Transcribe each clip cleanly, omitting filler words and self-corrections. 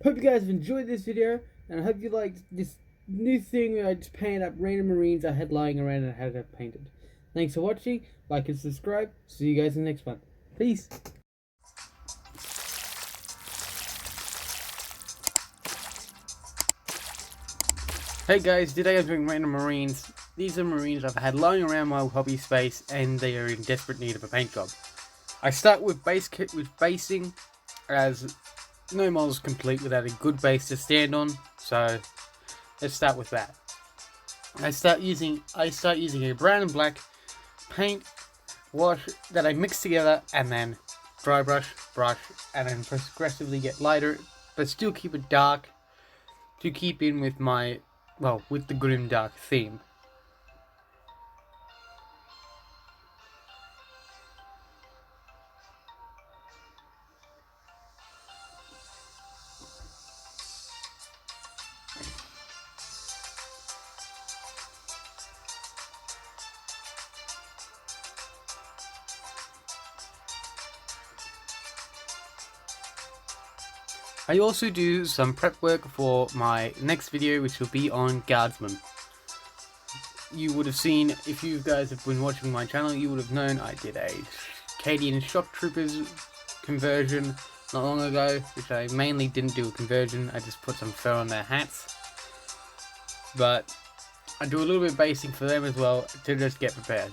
Hope you guys have enjoyed this video, and I hope you liked this new thing where I just painted up random marines I had lying around and I had it painted. Thanks for watching, like and subscribe. See you guys in the next one. Peace! Hey guys, today I'm doing random marines. These are marines I've had lying around my hobby space and they are in desperate need of a paint job. I start with base kit with basing, as no model's complete without a good base to stand on, so let's start with that. I start using a brown and black paint wash that I mix together and then dry brush, and then progressively get lighter, but still keep it dark to keep in with my, with the grim dark theme. I also do some prep work for my next video, which will be on Guardsmen. You would have seen, if you guys have been watching my channel, you would have known I did a Cadian Shock Troopers conversion not long ago, which I mainly didn't do a conversion, I just put some fur on their hats. But I do a little bit of basing for them as well to just get prepared.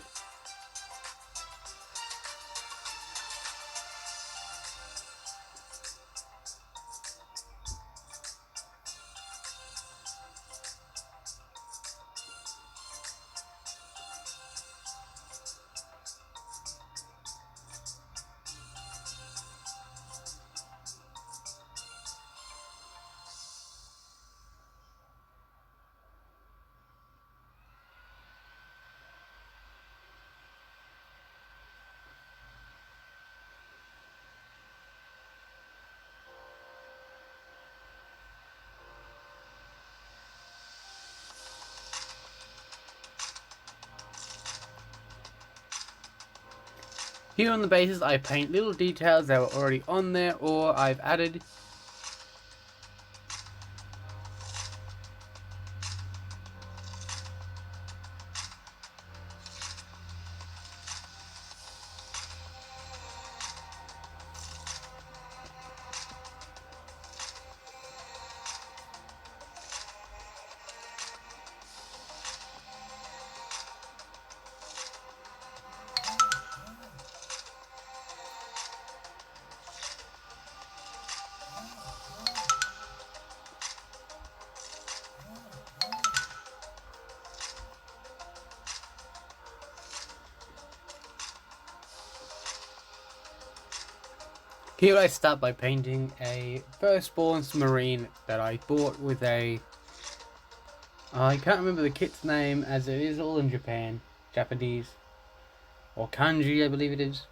Here on the bases I paint little details that were already on there or I've added. Here I start by painting a Firstborn Marine that I bought with a... I can't remember the kit's name as it is all in Japanese, or kanji I believe it is.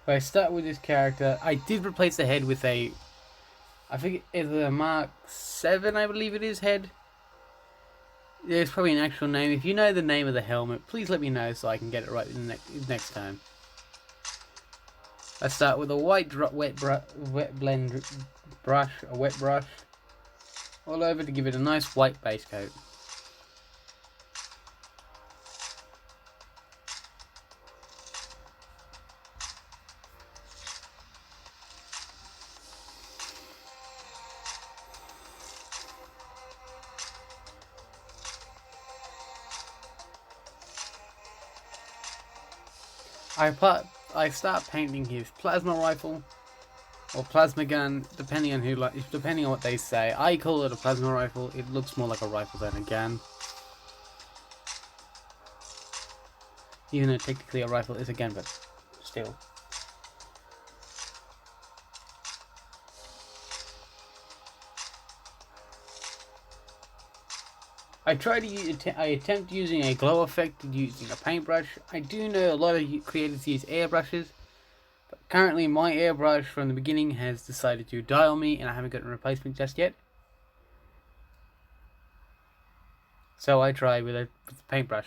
But I start with this character. I did replace the head with a, I think it's a Mark 7 I believe it is head. There's probably an actual name. If you know the name of the helmet, please let me know so I can get it right the next time. I start with a wet brush all over to give it a nice white base coat. I start painting his plasma rifle or plasma gun, depending on what they say. I call it a plasma rifle. It looks more like a rifle than a gun, even though technically a rifle is a gun, but still. I attempt using a glow effect using a paintbrush. I do know a lot of creators use airbrushes, but currently my airbrush from the beginning has decided to die on me and I haven't gotten a replacement just yet. So I try with a paintbrush.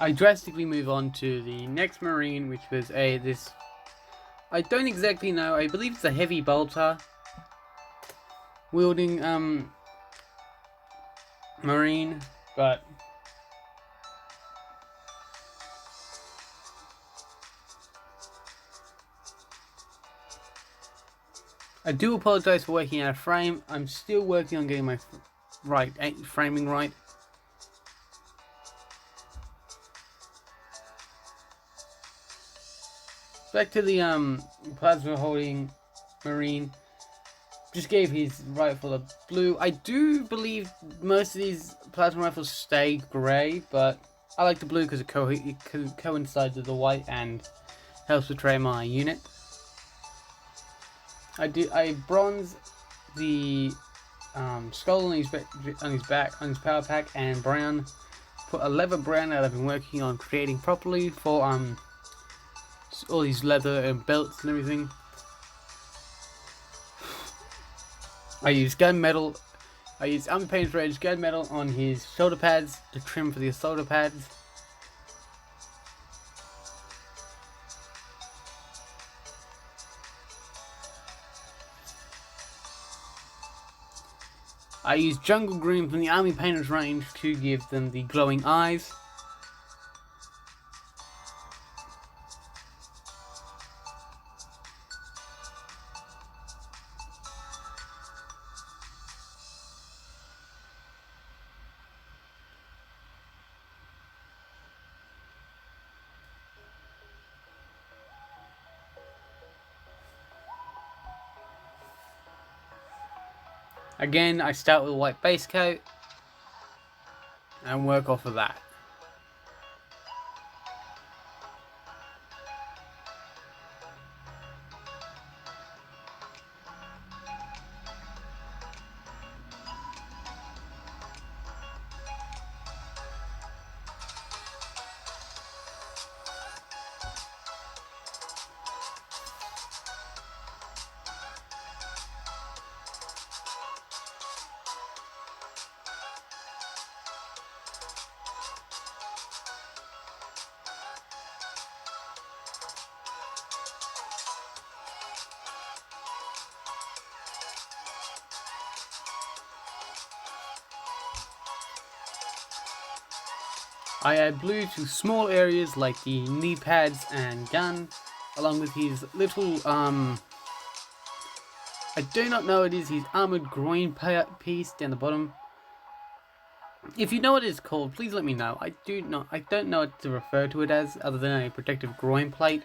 I drastically move on to the next Marine, which was this. I don't exactly know. I believe it's a heavy bolter wielding Marine, but I do apologize for working out of frame. I'm still working on getting my framing right. Back to the plasma holding Marine. Just gave his rifle a blue. I do believe most of these plasma rifles stay grey, but I like the blue because it coincides with the white and helps portray my unit. I bronze the skull on his back, on his power pack, and brown. Put a leather brown that I've been working on creating properly for all these leather and belts and everything. I use gunmetal. I use Army Painter's Rage gunmetal on his shoulder pads to trim for the shoulder pads. I use Jungle Green from the Army Painter's range to give them the glowing eyes. Again, I start with a white base coat and work off of that. I add blue to small areas like the knee pads and gun, along with his little, I do not know what it is, his armored groin piece down the bottom. If you know what it's called, please let me know. I don't know what to refer to it as, other than a protective groin plate.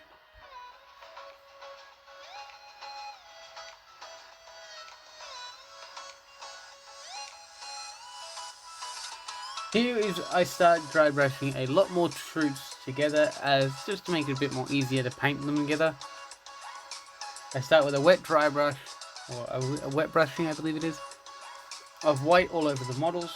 Here is I start dry brushing a lot more troops together, as just to make it a bit more easier to paint them together. I start with a wet dry brush, or a wet brushing I believe it is, of white all over the models.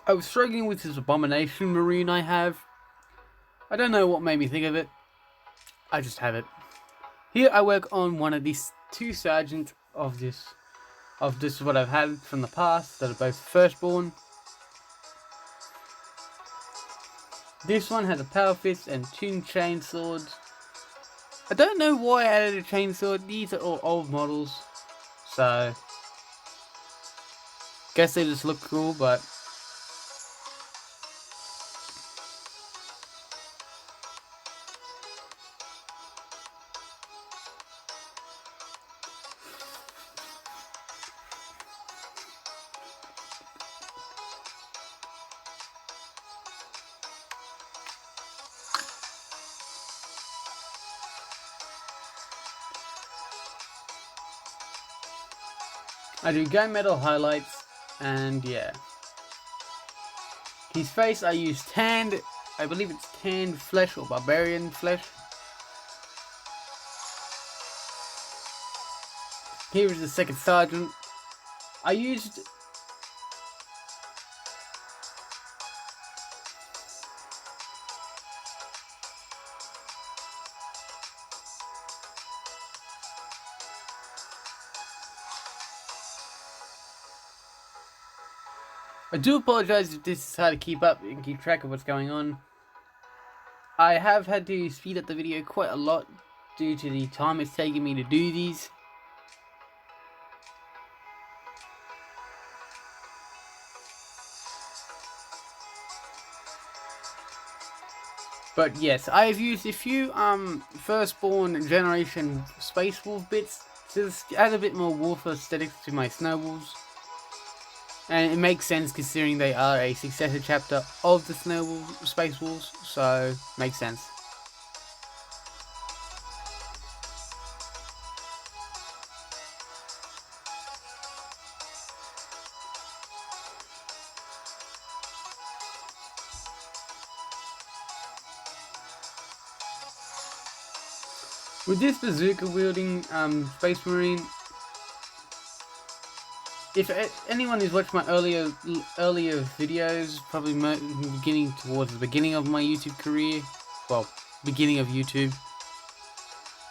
I was struggling with this Abomination Marine I have. I don't know what made me think of it. I just have it. Here I work on one of these two sergeants of this what I've had from the past that are both firstborn. This one has a power fist and two chain swords. I don't know why I added a chain sword. These are all old models, so guess they just look cool, but I do gunmetal highlights, and yeah. His face I use tanned, I believe it's tanned flesh or barbarian flesh. Here is the second sergeant. I do apologize if this is hard to keep up and keep track of what's going on. I have had to speed up the video quite a lot due to the time it's taking me to do these. But yes, I've used a few firstborn generation Space Wolf bits to add a bit more wolf aesthetics to my snowballs. And it makes sense considering they are a successor chapter of the Space Wolves, so makes sense. With this bazooka wielding Space Marine, if anyone who's watched my earlier videos, probably beginning towards the beginning of my YouTube career, well, beginning of YouTube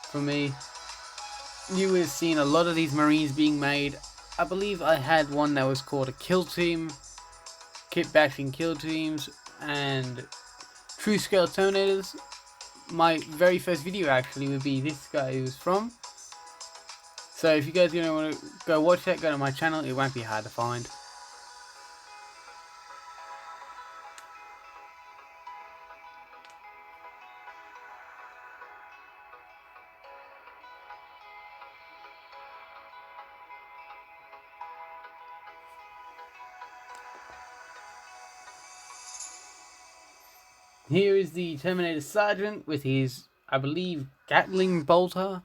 for me, you would have seen a lot of these Marines being made. I believe I had one that was called a Kill Team, Kit Bashing Kill Teams, and True Scale Terminators. My very first video actually would be this guy who was from. So if you guys want to go watch that, go to my channel, it won't be hard to find. Here is the Terminator Sergeant with his, I believe, Gatling bolter.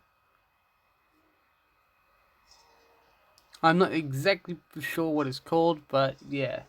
I'm not exactly sure what it's called, but yeah.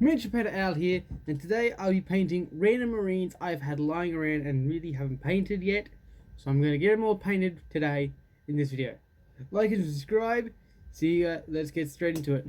Mitch Peter Owl here, and today I'll be painting random Marines I've had lying around and really haven't painted yet. So I'm going to get them all painted today in this video. Like and subscribe. See you, let's get straight into it.